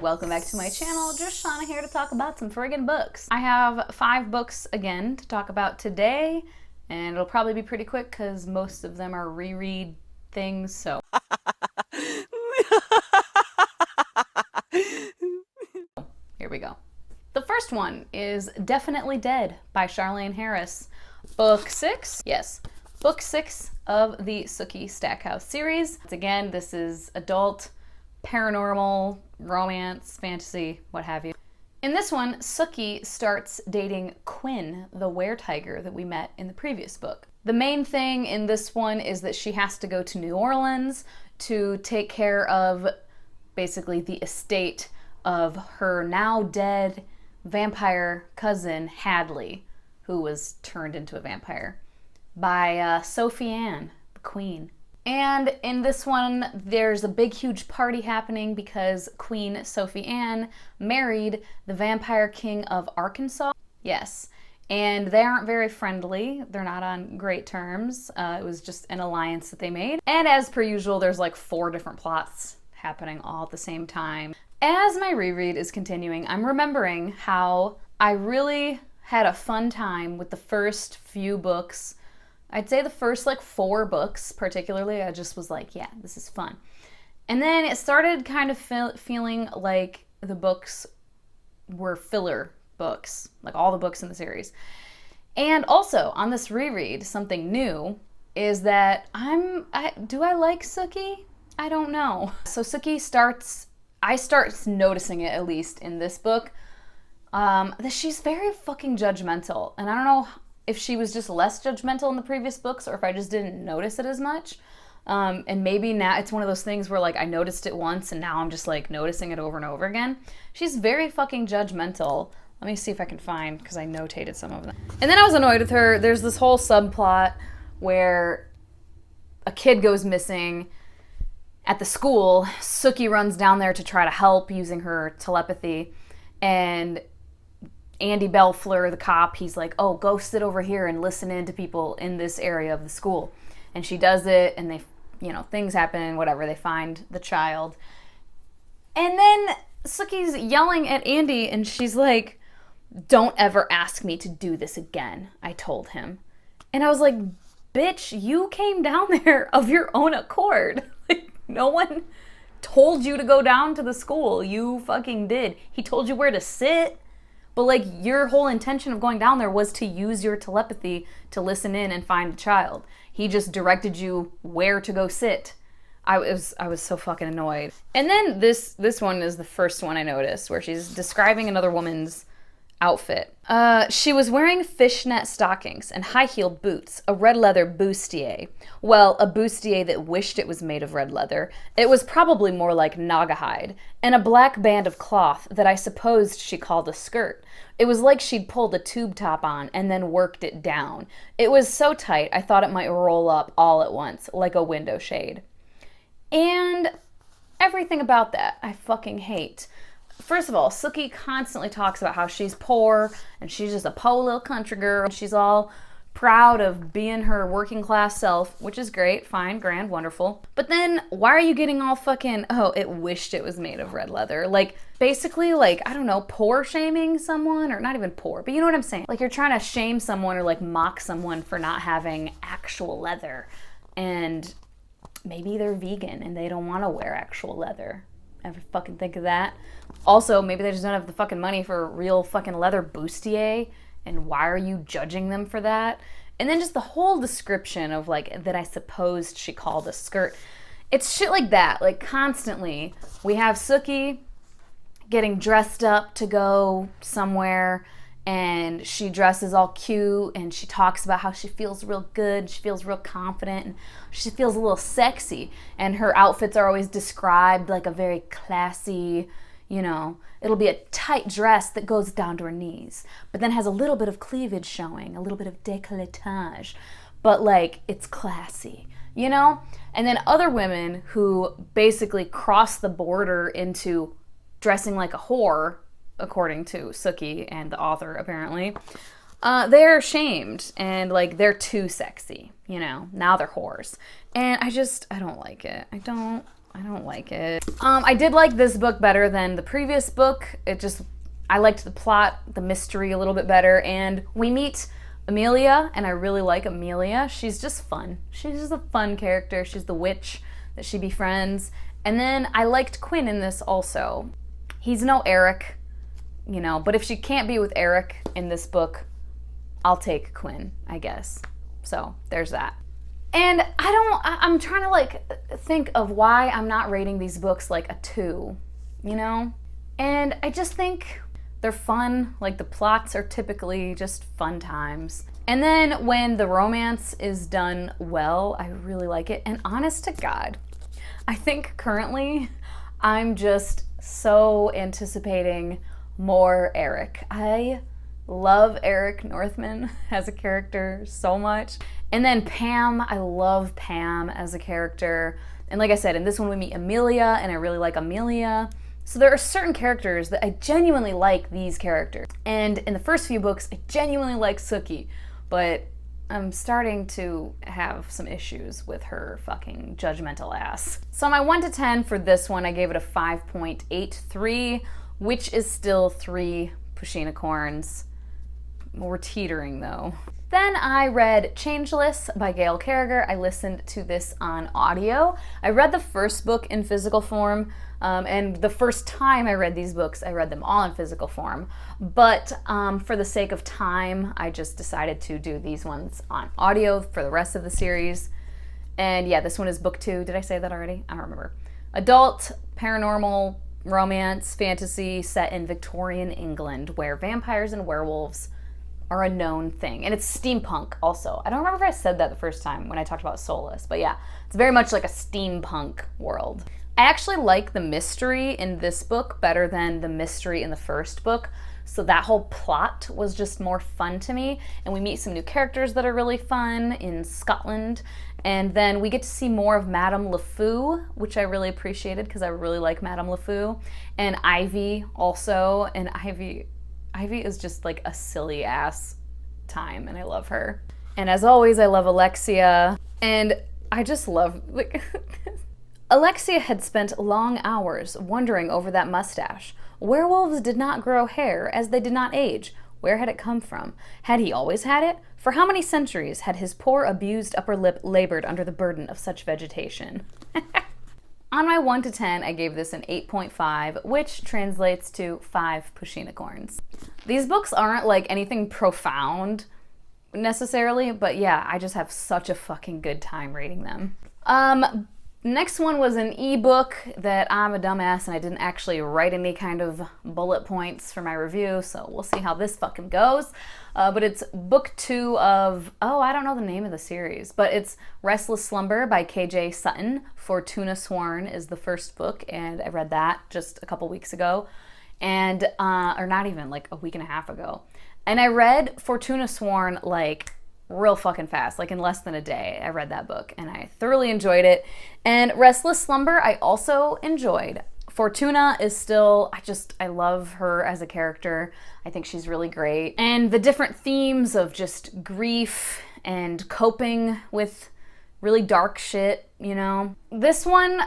welcome back to my channel. Just Shauna here to talk about some friggin' books. I have 5 books again to talk about today, and it'll probably be pretty quick because most of them are reread things, so. Here we go. The first one is Definitely Dead by Charlaine Harris. Book 6? Yes. Book 6 of the Sookie Stackhouse series. Again, this is adult, paranormal, romance, fantasy, what have you. In this one, Sookie starts dating Quinn, the were-tiger that we met in the previous book. The main thing in this one is that she has to go to New Orleans to take care of basically the estate of her now dead vampire cousin, Hadley, who was turned into a vampire by Sophie Anne, the queen. And in this one, there's a big, huge party happening because Queen Sophie Anne married the vampire king of Arkansas. Yes, and they aren't very friendly. They're not on great terms. It was just an alliance that they made. And as per usual, there's like 4 different plots happening all at the same time. As my reread is continuing, I'm remembering how I really had a fun time with the first few books. I'd say the first like 4 books particularly, I just was like, yeah, this is fun. And then it started kind of feeling like the books were filler books, like all the books in the series. And also on this reread, something new is that do I like Sookie? I don't know. So Sookie I start noticing it, at least in this book, that she's very fucking judgmental. And I don't know if she was just less judgmental in the previous books or if I just didn't notice it as much. And maybe now it's one of those things where like I noticed it once and now I'm just like noticing it over and over again. She's very fucking judgmental. Let me see if I can find, because I notated some of them. And then I was annoyed with her. There's this whole subplot where a kid goes missing at the school. Sookie runs down there to try to help using her telepathy, and Andy Belfleur, the cop, he's like, oh, go sit over here and listen in to people in this area of the school. And she does it, and they, things happen, whatever, they find the child. And then Sookie's yelling at Andy, and she's like, don't ever ask me to do this again, I told him. And I was like, bitch, you came down there of your own accord. Like, no one told you to go down to the school. You fucking did. He told you where to sit. But like your whole intention of going down there was to use your telepathy to listen in and find the child. He just directed you where to go sit. I was so fucking annoyed. And then this one is the first one I noticed where she's describing another woman's outfit. She was wearing fishnet stockings and high-heeled boots, a red leather bustier. Well, a bustier that wished it was made of red leather. It was probably more like naga hide, and a black band of cloth that I supposed she called a skirt. It was like she'd pulled a tube top on and then worked it down. It was so tight I thought it might roll up all at once, like a window shade. And everything about that I fucking hate. First of all, Sookie constantly talks about how she's poor and she's just a po little country girl. She's all proud of being her working class self, which is great, fine, grand, wonderful. But then why are you getting all fucking, oh, it wished it was made of red leather? Like, basically, like, I don't know, poor shaming someone, or not even poor, but you know what I'm saying? Like, you're trying to shame someone or like mock someone for not having actual leather. And maybe they're vegan and they don't want to wear actual leather. Ever fucking think of that? Also, maybe they just don't have the fucking money for a real fucking leather bustier, and why are you judging them for that? And then just the whole description of like that I supposed she called a skirt. It's shit like that. Like constantly we have Sookie getting dressed up to go somewhere, and she dresses all cute and she talks about how she feels real good, she feels real confident, and she feels a little sexy, and her outfits are always described like a very classy, it'll be a tight dress that goes down to her knees, but then has a little bit of cleavage showing, a little bit of décolletage, but like it's classy, And then other women who basically cross the border into dressing like a whore, according to Sookie and the author apparently, they're shamed and like they're too sexy, now they're whores. And I don't like it. I I don't like it. I did like this book better than the previous book. I liked the plot, the mystery a little bit better, and we meet Amelia, and I really like Amelia. She's just fun. She's just a fun character. She's the witch that she befriends. And then I liked Quinn in this also. He's no Eric, you know, but if she can't be with Eric in this book, I'll take Quinn, I guess. So there's that. And I'm trying to like think of why I'm not rating these books like a 2, you know? And I just think they're fun, like the plots are typically just fun times. And then when the romance is done well, I really like it. And honest to God, I think currently I'm just so anticipating more Eric. I love Eric Northman as a character so much. And then Pam, I love Pam as a character. And like I said, in this one we meet Amelia, and I really like Amelia. So there are certain characters that I genuinely like these characters. And in the first few books, I genuinely like Sookie, but I'm starting to have some issues with her fucking judgmental ass. So on my 1 to 10 for this one, I gave it a 5.83, which is still 3 Pusheenacorns. We're teetering though. Then I read Changeless by Gail Carriger. I listened to this on audio. I read the first book in physical form, and the first time I read these books, I read them all in physical form. But for the sake of time, I just decided to do these ones on audio for the rest of the series. And yeah, this one is book 2. Did I say that already? I don't remember. Adult, paranormal, romance, fantasy set in Victorian England, where vampires and werewolves are a known thing. And it's steampunk also. I don't remember if I said that the first time when I talked about Soulless, but yeah, it's very much like a steampunk world. I actually like the mystery in this book better than the mystery in the first book, so that whole plot was just more fun to me, and we meet some new characters that are really fun in Scotland, and then we get to see more of Madame LeFou, which I really appreciated because I really like Madame LeFou, and Ivy also, and Ivy is just like a silly ass time, and I love her. And as always, I love Alexia, and I just love, like, Alexia had spent long hours wondering over that mustache. Werewolves did not grow hair, as they did not age. Where had it come from? Had he always had it? For how many centuries had his poor abused upper lip labored under the burden of such vegetation? On my 1 to 10, I gave this an 8.5, which translates to 5 Pusheenacorns. These books aren't like anything profound necessarily, but yeah, I just have such a fucking good time reading them. Next one was an ebook that I'm a dumbass and I didn't actually write any kind of bullet points for my review, so we'll see how this fucking goes. But it's book 2 of, I don't know the name of the series, but it's Restless Slumber by KJ Sutton. Fortuna Sworn is the first book, and I read that just a couple weeks ago, and or not even, like a week and a half ago. And I read Fortuna Sworn like real fucking fast, like in less than a day. I read that book and I thoroughly enjoyed it. And Restless Slumber I also enjoyed. Fortuna is still, I love her as a character. I think she's really great. And the different themes of just grief and coping with really dark shit, you know. This one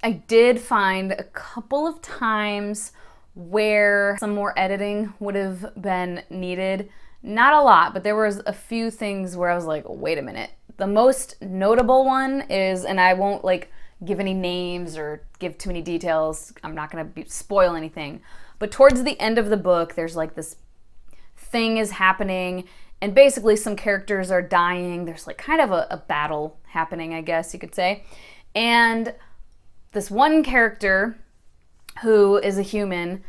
I did find a couple of times where some more editing would have been needed. Not a lot, but there was a few things where I was like, wait a minute. The most notable one is, and I won't like give any names or give too many details, I'm not gonna spoil anything, but towards the end of the book, there's like this thing is happening, and basically some characters are dying. There's like kind of a battle happening, I guess you could say. And this one character, who is a human,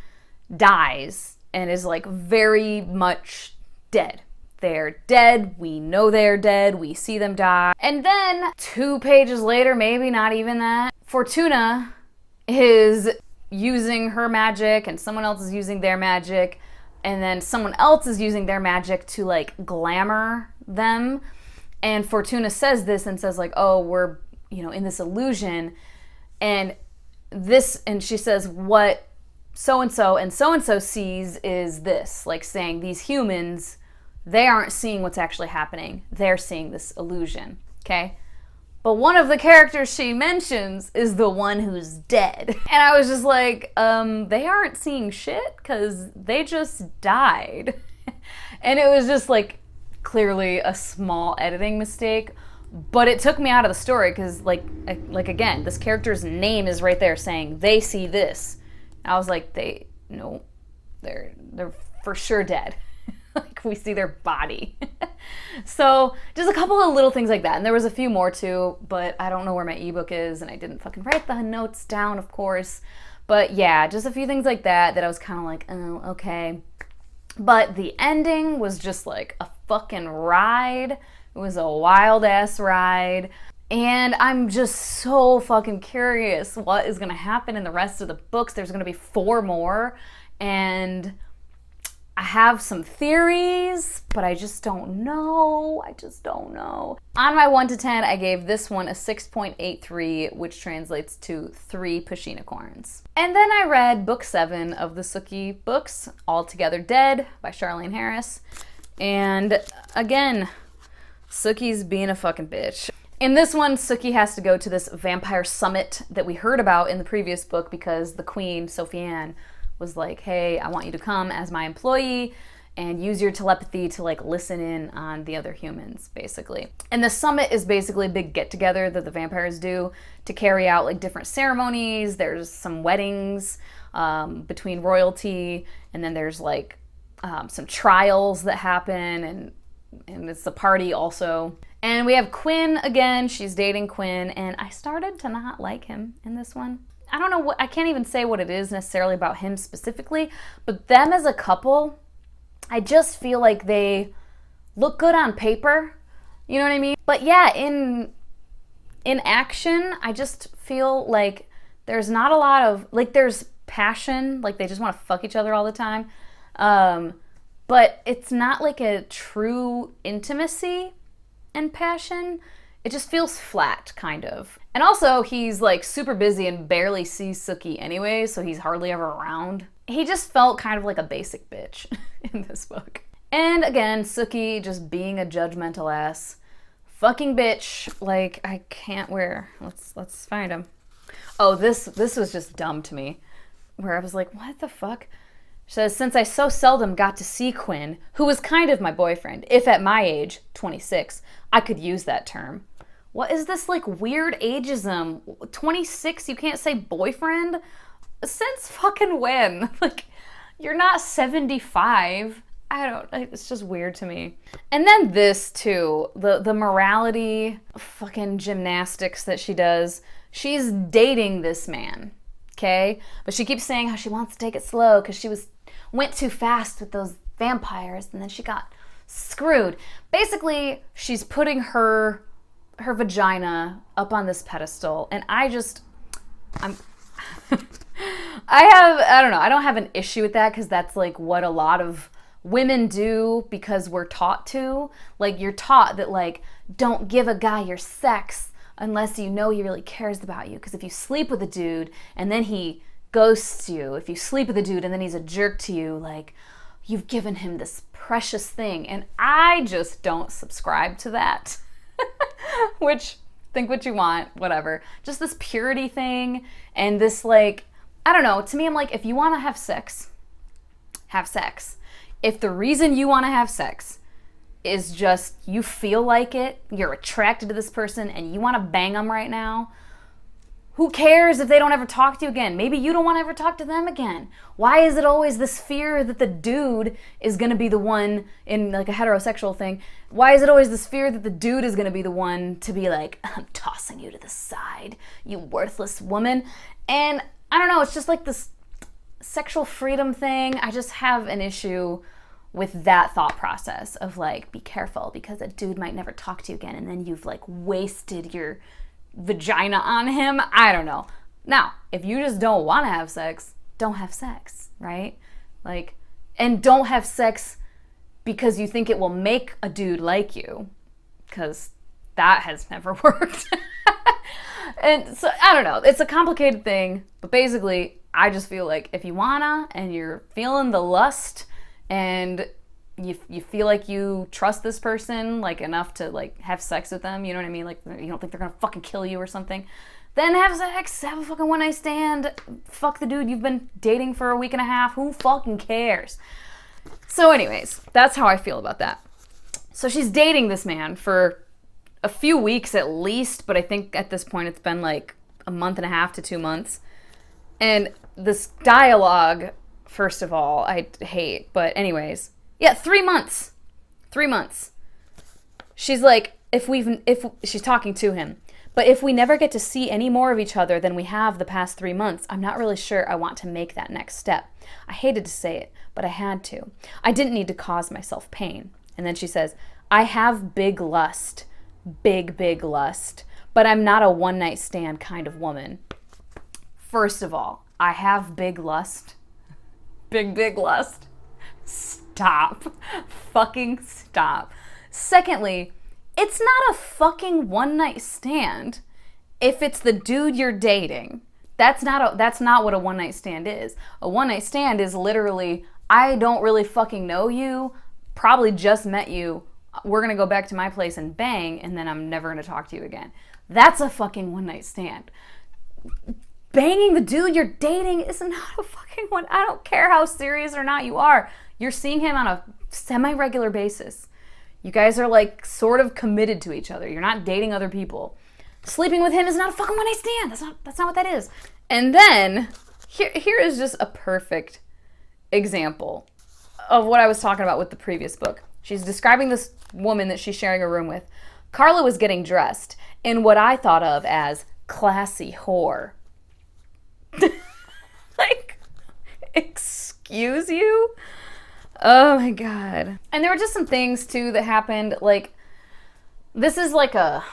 dies and is like very much dead. They're dead, we know they're dead, we see them die. And then 2 pages later, maybe not even that, Fortuna is using her magic and someone else is using their magic, and then someone else is using their magic to like glamour them. And Fortuna says this and says like, oh, we're, you know, in this illusion, and she says what so-and-so and so-and-so sees is this, like saying these humans, they aren't seeing what's actually happening. They're seeing this illusion, okay? But one of the characters she mentions is the one who's dead. And I was just like, they aren't seeing shit because they just died. And it was just like clearly a small editing mistake, but it took me out of the story because like again, this character's name is right there saying they see this. I was like, they're for sure dead. Like we see their body. So just a couple of little things like that. And there was a few more too, but I don't know where my ebook is and I didn't fucking write the notes down, of course. But yeah, just a few things like that I was kind of like, oh, okay. But the ending was just like a fucking ride. It was a wild ass ride. And I'm just so fucking curious what is going to happen in the rest of the books. There's going to be 4 more. And I have some theories, but I just don't know. On my 1 to 10, I gave this one a 6.83, which translates to 3 Pushinicorns. And then I read book 7 of the Sookie books, All Together Dead by Charlaine Harris. And again, Sookie's being a fucking bitch. In this one, Sookie has to go to this vampire summit that we heard about in the previous book because the queen, Sophie Anne, was like, hey, I want you to come as my employee and use your telepathy to like listen in on the other humans, basically. And the summit is basically a big get-together that the vampires do to carry out like different ceremonies. There's some weddings between royalty, and then there's like some trials that happen, and it's a party also. And we have Quinn again. She's dating Quinn, and I started to not like him in this one. I don't know what, I can't even say what it is necessarily about him specifically, but them as a couple, I just feel like they look good on paper. You know what I mean? But yeah, in action, I just feel like there's not a lot of, like there's passion, like they just want to fuck each other all the time. But it's not like a true intimacy and passion. It just feels flat, kind of. And also, he's like super busy and barely sees Sookie anyway, so he's hardly ever around. He just felt kind of like a basic bitch in this book. And again, Sookie just being a judgmental ass fucking bitch. Like, I can't wear. Let's find him. Oh, this was just dumb to me. Where I was like, what the fuck? She says, since I so seldom got to see Quinn, who was kind of my boyfriend, if at my age, 26, I could use that term. What is this like weird ageism? 26, you can't say boyfriend? Since fucking when? Like, you're not 75. It's just weird to me. And then this too, the morality fucking gymnastics that she does. She's dating this man, okay? But she keeps saying how she wants to take it slow because she went too fast with those vampires and then she got screwed. Basically, she's putting her vagina up on this pedestal, and I don't have an issue with that because that's like what a lot of women do because we're taught to. Like, you're taught that like, don't give a guy your sex unless you know he really cares about you, because if you sleep with a dude and then he ghosts you, if you sleep with a dude and then he's a jerk to you, like, you've given him this precious thing. And I just don't subscribe to that. Which, think what you want, whatever. Just this purity thing and this like, I don't know, to me I'm like, if you want to have sex, have sex. If the reason you want to have sex is just you feel like it, you're attracted to this person and you want to bang them right now, who cares if they don't ever talk to you again? Maybe you don't want to ever talk to them again. Why is it always this fear that the dude is going to be the one in like a heterosexual thing? Why is it always this fear that the dude is going to be the one to be like, I'm tossing you to the side, you worthless woman? And I don't know, it's just like this sexual freedom thing. I just have an issue with that thought process of like, be careful because a dude might never talk to you again and then you've like wasted your vagina on him. I don't know. Now, if you just don't want to have sex, don't have sex, right? Like, and don't have sex because you think it will make a dude like you, because that has never worked. And so, I don't know. It's a complicated thing, but basically, I just feel like if you wanna and you're feeling the lust and you feel like you trust this person like enough to like have sex with them, you know what I mean? Like you don't think they're gonna fucking kill you or something. Then have sex, have a fucking one night stand, fuck the dude you've been dating for a week and a half, who fucking cares? So anyways, that's how I feel about that. So she's dating this man for a few weeks at least, but I think at this point it's been like a month and a half to 2 months. And this dialogue, first of all, I hate, but anyways, yeah, 3 months. 3 months. She's like, if she's talking to him, but if we never get to see any more of each other than we have the past 3 months, I'm not really sure I want to make that next step. I hated to say it, but I had to. I didn't need to cause myself pain. And then she says, I have big lust, big lust, but I'm not a one-night stand kind of woman. First of all, I have big lust. Big lust. Stop. Fucking stop. Secondly, it's not a fucking one-night stand if it's the dude you're dating. That's not what a one-night stand is. A one-night stand is literally, I don't really fucking know you, probably just met you, we're gonna go back to my place and bang, and then I'm never gonna talk to you again. That's a fucking one-night stand. Banging the dude you're dating is not a fucking one. I don't care how serious or not you are. You're seeing him on a semi-regular basis. You guys are like sort of committed to each other. You're not dating other people. Sleeping with him is not a fucking one-night stand. That's not what that is. And then here is just a perfect example of what I was talking about with the previous book. She's describing this woman that she's sharing a room with. Carla was getting dressed in what I thought of as classy whore. Like, excuse you? Oh my God. And there were just some things too that happened. Like, this is like a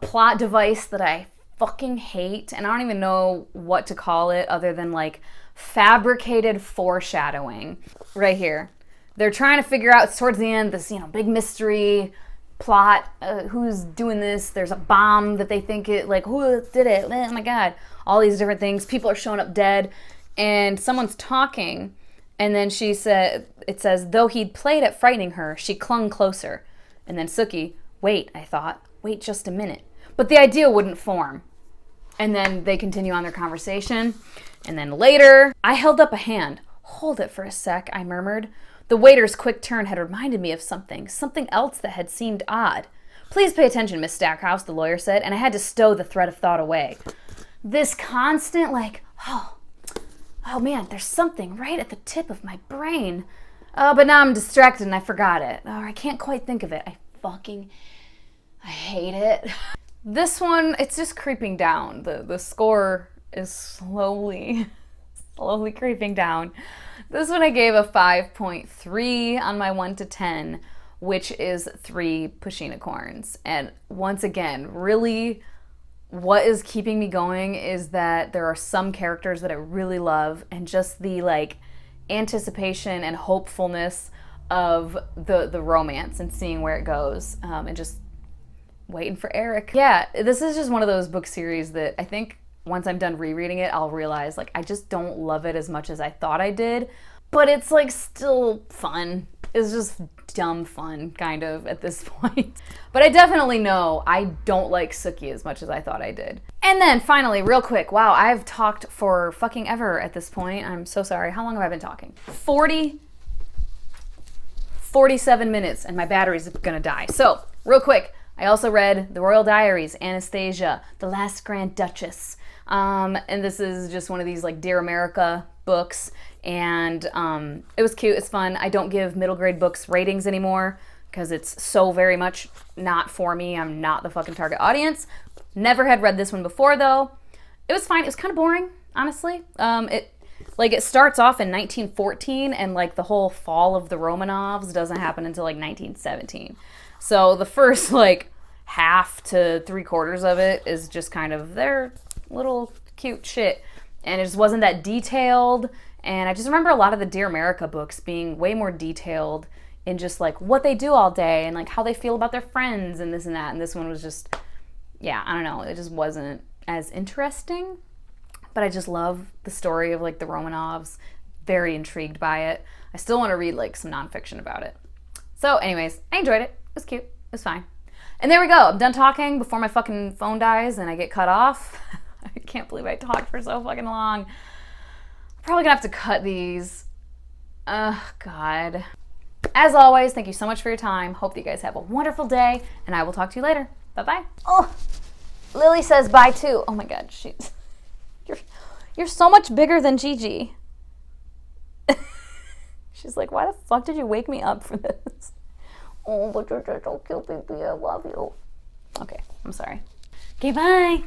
plot device that I fucking hate, and I don't even know what to call it other than like fabricated foreshadowing. Right here. They're trying to figure out towards the end this, big mystery plot. Who's doing this? There's a bomb that they think it, like, who did it? Oh my God. All these different things. People are showing up dead, and someone's talking, and then it says, though he'd played at frightening her, she clung closer. And then Sookie, wait, I thought, wait just a minute. But the idea wouldn't form. And then they continue on their conversation. And then later, I held up a hand. Hold it for a sec, I murmured. The waiter's quick turn had reminded me of something else that had seemed odd. Please pay attention, Miss Stackhouse, the lawyer said, and I had to stow the thread of thought away. This constant, like, oh man, there's something right at the tip of my brain. But now I'm distracted and I forgot it. Oh, I can't quite think of it. I hate it. This one, it's just creeping down. The score is slowly creeping down. This one I gave a 5.3 on my 1 to 10, which is 3 pushinicorns. And once again, really what is keeping me going is that there are some characters that I really love, and just the like anticipation and hopefulness of the romance and seeing where it goes, and just waiting for Eric. Yeah, this is just one of those book series that I think once I'm done rereading it, I'll realize like I just don't love it as much as I thought I did, but it's like still fun. It's just dumb fun kind of at this point. But I definitely know I don't like Sookie as much as I thought I did. And then finally, real quick, wow, I've talked for fucking ever at this point. I'm so sorry. How long have I been talking? 47 minutes and my battery's gonna die. So real quick, I also read The Royal Diaries, Anastasia, The Last Grand Duchess. And this is just one of these like Dear America books, and it was cute, it's fun. I don't give middle grade books ratings anymore because it's so very much not for me. I'm not the fucking target audience. Never had read this one before though. It was fine. It was kind of boring, honestly. It starts off in 1914, and like the whole fall of the Romanovs doesn't happen until like 1917. So the first like half to 3/4 of it is just kind of their little cute shit, and it just wasn't that detailed. And I just remember a lot of the Dear America books being way more detailed in just like what they do all day and like how they feel about their friends and this and that. And this one was just, yeah, I don't know, it just wasn't as interesting. But I just love the story of like the Romanovs. Very intrigued by it. I still want to read like some nonfiction about it. So anyways, I enjoyed it. It was cute. It was fine. And there we go. I'm done talking before my fucking phone dies and I get cut off. I can't believe I talked for so fucking long. I'm probably gonna have to cut these. Ugh, God. As always, thank you so much for your time. Hope that you guys have a wonderful day, and I will talk to you later. Bye-bye. Oh, Lily says bye too. Oh my God, you're so much bigger than Gigi. She's like, why the fuck did you wake me up for this? Oh, but you're just so cute, baby. I love you. Okay, I'm sorry. Okay, bye.